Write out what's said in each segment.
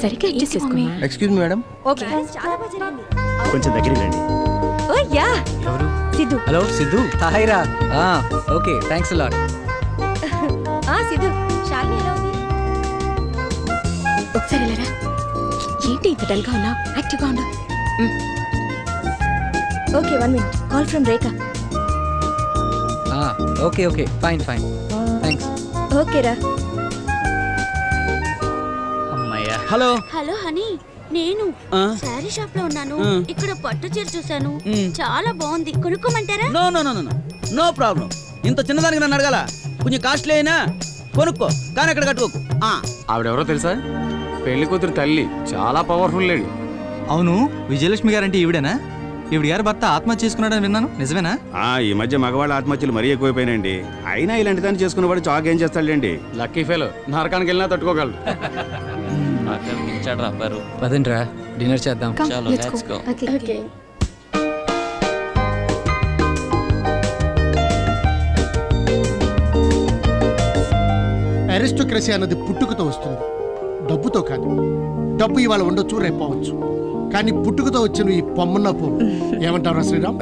సరిగ్గా అడ్జస్ట్ చేసుకో. Excuse me madam. Okay చాలా బాగా జరిగింది. కొంచెం దగ్గరికి రండి. ఓ యా ఎవరు? సిద్ధు. హలో సిద్ధు. హాయ్ రా. Okay thanks lot. Siddhu Shalini ఎలా ఉంది? ఒకసారి వెళ్ళరా. ఏంటి ఇంత డల్గా ఉన్నావు? యాక్టివ్గా ఉండు. Okay 1 minute. Call from Rekha. Okay okay fine fine thanks. ఓకేరా. అమ్మయ్యా. హలో. హలో హనీ, నేను శారీ షాప్ లో ఉన్నాను. ఇక్కడ పట్టు చీర చూసాను, చాలా బాగుంది. కొనుక్కోమంటారా? No no no no no problem. ఇంత చిన్నదానికి నన్ను అడగాల? కొంచెం కాస్ట్లీ అయినా కొనుక్కో, కానీ అక్కడ కట్టుకోకు. ఆవిడెవరో తెలుసా? పెళ్లి కూతురు తల్లి, చాలా పవర్ఫుల్ లేడీ. అవును, విజయలక్ష్మి గారంటే ఈవిడేనా? ఈవిడ గారు భర్త ఆత్మహత్య చేసుకున్నాడని విన్నాను, నిజమేనా? ఈ మధ్య మగవాళ్ళ ఆత్మహత్యలు మరీ ఎక్కువైపోయినాయండి. అయినా ఇలాంటి దాన్ని చేసుకున్నవాడు చాక్ ఏం చేస్తాడండి? లక్కీ ఫెలో, నరకానికి వెళ్ళినా తట్టుకోగలడు. పదండ్రా డిన్నర్ చేద్దాం. ఓకే. అరిస్టోక్రసీ అన్నది పుట్టుకతో వస్తుంది, డబ్బుతో కాదు. డబ్బు ఇవాళ ఉండొచ్చు, రేపు పోవచ్చు, కానీ పుట్టుకతో వచ్చిన ఈ పొమ్మన్న పోవు. ఏమంటారా Sriram?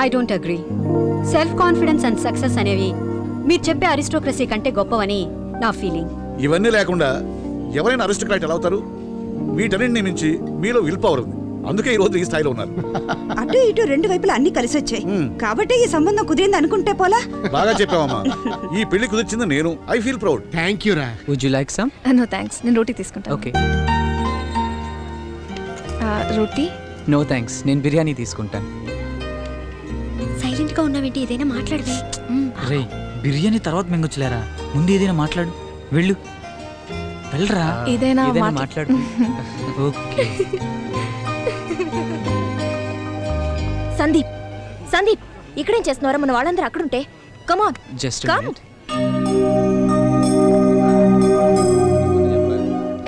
I don't agree. Self confidence and success అనేవి మీరు చెప్పే అరిస్టోక్రసీ కంటే గొప్పవని నా ఫీలింగ్. ఇవన్నీ లేకుండా ఎవరైనా అరిస్టోక్రాట్ ఎలా అవుతారు? వీటన్నింటిని మించి మీలో విల్ పవర్ ఉంది, అందుకే ఈ రోజు ఈ స్థాయిలో ఉన్నారు. అటు ఇటు రెండు వైపులా అన్ని కలిసి వచ్చాయి కాబట్టి ఈ సంబంధం కుదిరింది అనుకుంటే పోలా. బాగా చెప్పావమ్మా. ఈ పెళ్లి కుదిర్చింది నేను. I feel proud. Thank you రా. Would you like some? No thanks, నేను రోటీ తీసుకుంటాను. ఓకే. రోటీ? నో థ్యాంక్స్, నేను బిర్యానీ తీసుకుంటాను. సైలెంట్ గా ఉన్నావేంటి? ఏదైనా మాట్లాడవే. రే, బిర్యానీ తర్వాత మెంగొచ్చులేరా, ముందు ఏదైనా మాట్లాడు. వెళ్ళు, వెళ్ళరా. ఏదైనా మాట్లాడు. ఓకే. సందీప్, సందీప్ ఇక్కడేం చేస్తున్నారా? మన వాళ్ళందరూ అక్కడుంటే. Come on, just come.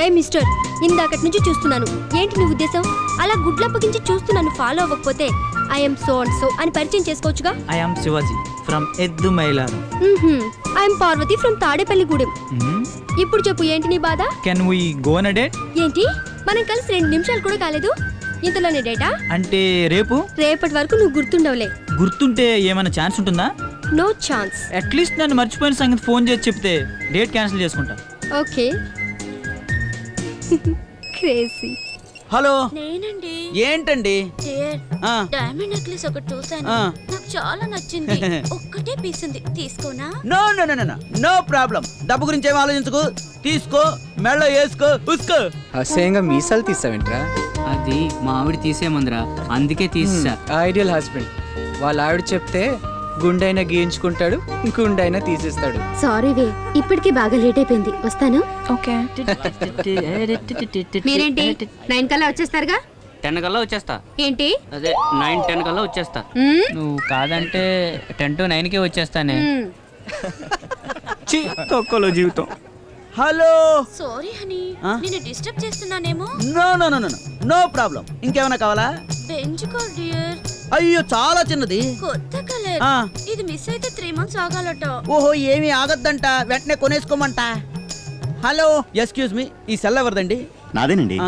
ఏ మిస్టర్, ఇందాకటి నుంచి చూస్తున్నాను. ఏంటి నీ ఉద్దేశం? అలా గుడ్లప్పగించి చూస్తున్నాను. ఫాలో అవ్వకపోతే ఐఎమ్ సో అండ్ సో అని పరిచయం చేసుకోవచ్చుగా. I am Shivaji from Eddu Mailaram. I'm Parvati from Tadepalligudem. ఇప్పుడు చెప్పు, ఏంటి నీ బాధ? Can we go on a date? ఏంటి, మనం కలిసి 2 నిమిషాలు కూడా కాలేదు, ఇంతలోనే డేటా? అంటే రేపు? రేపటి వరకు నువ్వు గుర్తుండవులే. గుర్తుంటే ఏమైనా ఛాన్స్ ఉంటుందా? No chance. అట్లీస్ట్ నన్ను మర్చిపోయిన సంగతి ఫోన్ చేసి చెప్తే డేట్ క్యాన్సిల్ చేసుకుంటా. ఓకే. క్రేజీ. హలో. నేనండి. ఏంటండి? డైమండ్ నెక్లెస్ ఒకటి చూసాను, నాకు చాలా నచ్చింది. ఒక్కటే పీస్ ఉంది, తీసుకోనా? No no no no no problem. డబ్బు గురించి ఏం ఆలోచించుకో, తీసుకో, మెళ్ళో వేసుకో, ఉసుకో. అసహ్యంగా మీసాలు తీసావేంట్రా? అది మా ఆవిడ తీసేయమందిరా, అందుకే తీసా. Ideal husband. వాళ్ళ ఆవిడ చెప్తే గుండైనా గీయించుకుంటాడు, గుండైనా తీసేస్తాడు. సారీ వే, ఇప్పటికే బాగా లేట్ అయిపోయింది, వస్తాను. ఓకే. మీరేంటి 9 కల్లా వచ్చేస్తారుగా? 10 కల్లా వచ్చేస్తా. ఏంటి? అదే 9-10 కల్లా వచ్చేస్తా. నువ్వు కాదంటే 10 to 9కే వచ్చేస్తానే. తొక్కలో జీవితం. హలో. సారీ హనీ, నిన్ను డిస్టర్బ్ చేస్తున్నానేమో. No no no no no problem. ఇంకేమైనా కావాలా? Benz car dear. అయ్యో, చాలా చిన్నది, కొత్త కలర్. ఇది మిస్ అయితే 3 months ఆగాలట. ఓహో, ఏమీ ఆగద్దంట, వెంటనే కొనేసుకోమంట. హలో, ఎక్స్క్యూజ్ మీ, ఈ సెల్ ఎవరిదండి? నాదేనండి.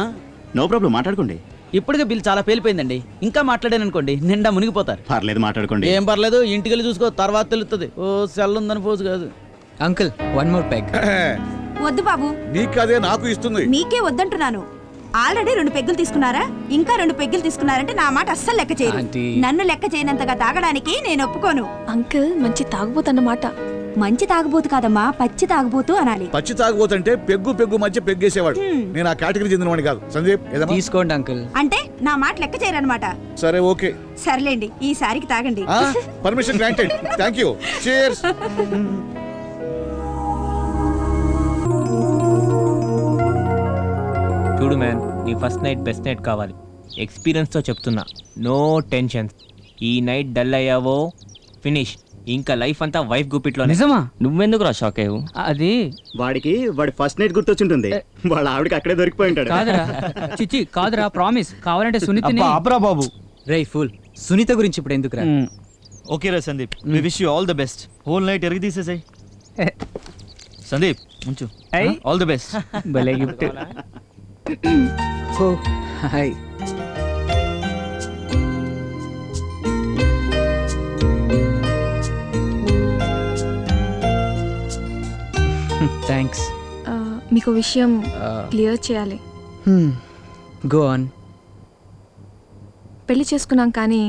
నో ప్రాబ్లం, మాట్లాడుకోండి. ఇప్పటికే బిల్ చాలా పేలిపోయిందండి. ఇంకా మాట్లాడాను అనుకోండి, నిండా మునిగిపోతారు. పర్లేదు, మాట్లాడుకోండి. ఏం పర్లేదు, ఇంటికి వెళ్ళి చూసుకో, తర్వాత తెలుస్తుంది. ఓ, సెల్ ఉందని పోజు కాదు. Uncle, 1 more peg. వద్దు బాబు, నీకు అదే నాకు ఇస్తుంది. మీకే వద్దంటున్నాను. ఆల్రెడీ 2 పెగ్గులు తీసుకున్నారా? ఇంకా 2 పెగ్గులు తీసుకున్నారంటే నా మాట అస్సలు లెక్క చేయరు. నన్ను లెక్క చేయనంతగా తాగడానికి నేను ఒప్పుకోను. అంకుల్ మంచి తాగుబోతన్నమాట. మంచి తాగుబోతు కాదమ్మా, పచ్చి తాగుబోతు అనాలి. పచ్చి తాగుబోతుంటే పెగ్గు మధ్య పెగ్గేసేవాడు. నేను ఆ కేటగిరీ చెందినవాడిని కాదు. సందీప్, తీసుకోండి అంకుల్. అంటే నా మాట లెక్క చేయరనమాట. సరే, ఓకే. సర్లేండి, ఈసారికి తాగండి. Permission granted. Thank you. cheers. చూడు మ్యాన్, నీ ఫస్ట్ నైట్ బెస్ట్ నైట్ కావాలి. ఎక్స్పీరియన్స్తో చెప్తున్నా, నో టెన్షన్స్. ఈ నైట్ డల్ అయ్యావో ఫినిష్. ఇంకా లైఫ్ అంతా వైఫ్ గుప్పిట్లో. నిజమా? నువ్వెందుకు రా షాక్ అయ్యావు? అది వాడి ఫస్ట్ నైట్ గుర్తొచ్చుంటుంది. వాళ్ళ ఆవిడకి అక్కడే దొరికిపోయి ఉంటాడు. కాదురా, చిచ్చి కాదురా, ప్రామిస్. కావాలంటే సునీతని. ఆపరా బాబు. రేయ్ ఫుల్, సునీత గురించి ఇప్పుడు ఎందుకురా? ఓకే రా Sandeep, we wish you all the best. Whole night ఎరగి తీసేసాయి. సందీప్ ఉంచు. All the best. భలే గిఫ్ట్. ఓ హాయ్. థ్యాంక్స్. మీకు విషయం క్లియర్ చేయాలి. Go on. పెళ్లి చేసుకున్నాం కానీ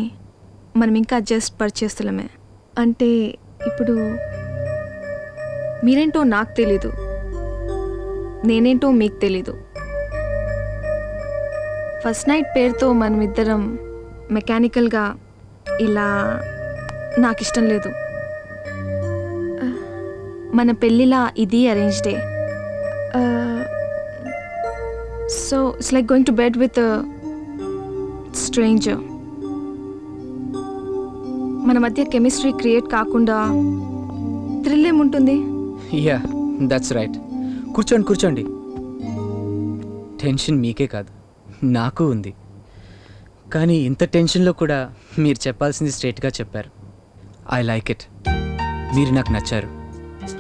మనం ఇంకా జస్ట్ పరిచయస్తులమే. అంటే ఇప్పుడు మీరేంటో నాకు తెలీదు, నేనేంటో మీకు తెలీదు. ఫస్ట్ నైట్ పేరుతో మనమిద్దరం మెకానికల్గా ఇలా నాకు ఇష్టం లేదు. మన పెళ్ళిలా ఇది అరేంజ్డే. So it's like going to bed with stranger. మన మధ్య కెమిస్ట్రీ క్రియేట్ కాకుండా థ్రిల్ ఏముంటుంది? Yeah that's right. కూర్చోండి కూర్చోండి. టెన్షన్ మీకే కాదు నాకు ఉంది. కానీ ఇంత టెన్షన్లో కూడా మీరు చెప్పాల్సింది స్ట్రైట్గా చెప్పారు. I like it. మీరు నాకు నచ్చారు.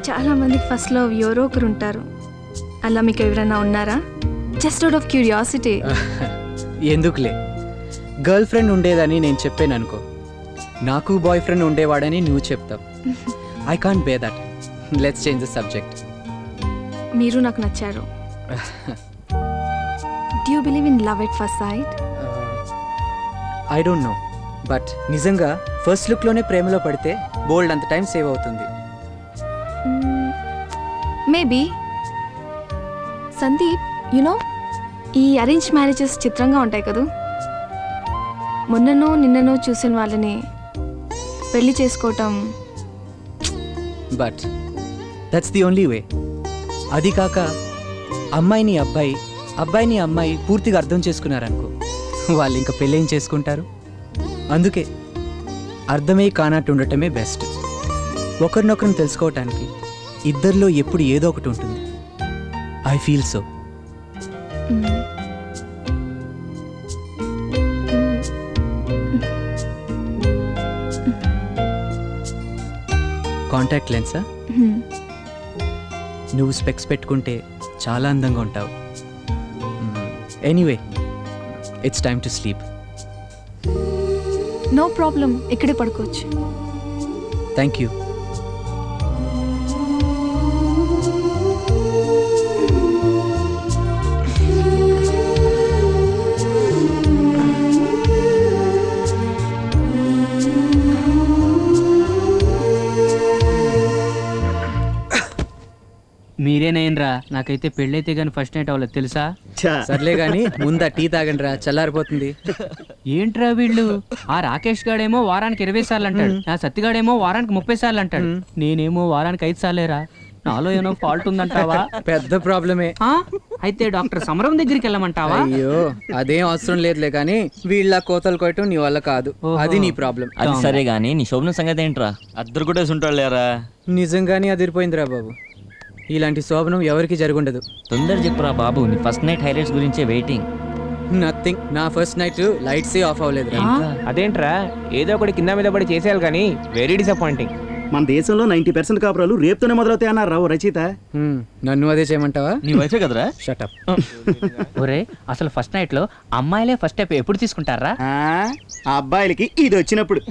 చాలామందికి ఫస్ట్ లవ్ ఎవరో ఒకరు ఉంటారు. అలా మీకు ఎవరైనా ఉన్నారా? Just out of curiosity. ఎందుకులే, గర్ల్ ఫ్రెండ్ ఉండేదని నేను చెప్పాను అనుకో, నాకు బాయ్ ఫ్రెండ్ ఉండేవాడని నువ్వు చెప్తావు. I can't buy that. Let's change the subject. మీరు నాకు నచ్చారు. Do you believe in love at first sight? I don't know, but నిజంగా ఫస్ట్ లుక్లోనే ప్రేమలో పడితే బోల్డ్ అంత టైం సేవ్ అవుతుంది. మేబీ. సందీప్, యునో ఈ అరేంజ్ మ్యారేజెస్ చిత్రంగా ఉంటాయి కదూ. మొన్ననో నిన్ననో చూసిన వాళ్ళని పెళ్లి చేసుకోవటం. But that's the only way. అది కాక అమ్మాయిని అబ్బాయి, అబ్బాయిని అమ్మాయి పూర్తిగా అర్థం చేసుకున్నారనుకో, వాళ్ళు ఇంకా పెళ్ళేం చేసుకుంటారు. అందుకే అర్థమై కానట్టు ఉండటమే బెస్ట్. ఒకరినొకరిని తెలుసుకోవటానికి ఇద్దరిలో ఎప్పుడు ఏదో ఒకటి ఉంటుంది. I feel so. కాంటాక్ట్ లెన్సా? నువ్వు స్పెక్స్ పెట్టుకుంటే చాలా అందంగా ఉంటావు. Anyway, it's time to sleep. No problem, ఇక్కడే పడుకోవచ్చు. Thank you. మీరేనైనరా, నాకైతే పెళ్ళైతే కానీ ఫస్ట్ నైట్ అవ్వలేదు తెలుసా. సర్లే గాని ముందా టీ తాగండి రా, చల్లారిపోతుంది. ఏంట్రా వీళ్ళు, ఆ రాకేష్ గాడేమో వారానికి 20 సార్లు అంటాడు, నా సత్తిగాడేమో వారానికి 30 సార్లు అంటాడు, నేనేమో వారానికి 5 సార్లేరా. నాలో ఏమో ఫాల్ట్ ఉందంటావా? పెద్ద ప్రాబ్లమే. అయితే డాక్టర్ సమరం దగ్గరికి వెళ్ళమంటావా? అయ్యో అదేం అవసరం లేదులే కానీ వీళ్ళ కోతలు కొట్టడం నీ వల్ల కాదు. అది నీ ప్రాబ్లం. అది సరే గానీ నీ శోభన సంగతి ఏంట్రా? అద్దరు కూడా ఉంటాడు లేరా? నిజంగానే అదిరిపోయిందిరా బాబు. ఇలాంటి శోభనం ఎవరికి జరుగుండదు. తొందర చెప్పురా బాబు, నీ ఫస్ట్ నైట్ హైలైట్స్ గురించే వెయిటింగ్. నథింగ్. నా ఫస్ట్ నైట్ లైట్సే ఆఫ్ అవ్వలేదు. అదేంట్రా, ఏదో ఒకటి కింద మీద పడి చేసేయాలి కానీ వెరీ డిసప్పాయింటింగ్. మన దేశంలో 90% కాపురాలు రేపుతోనే మొదలవుతాయి అన్నారు రావు రచయిత. నన్ను అదే చేయమంటావా? నీ వైఫే కదరా? షటప్. ఒరే, అసలు ఫస్ట్ నైట్ లో అమ్మాయిలే ఫస్ట్ స్టెప్ ఎప్పుడు తీసుకుంటారా? ఆ అబ్బాయిలకి ఇది వచ్చినప్పుడు.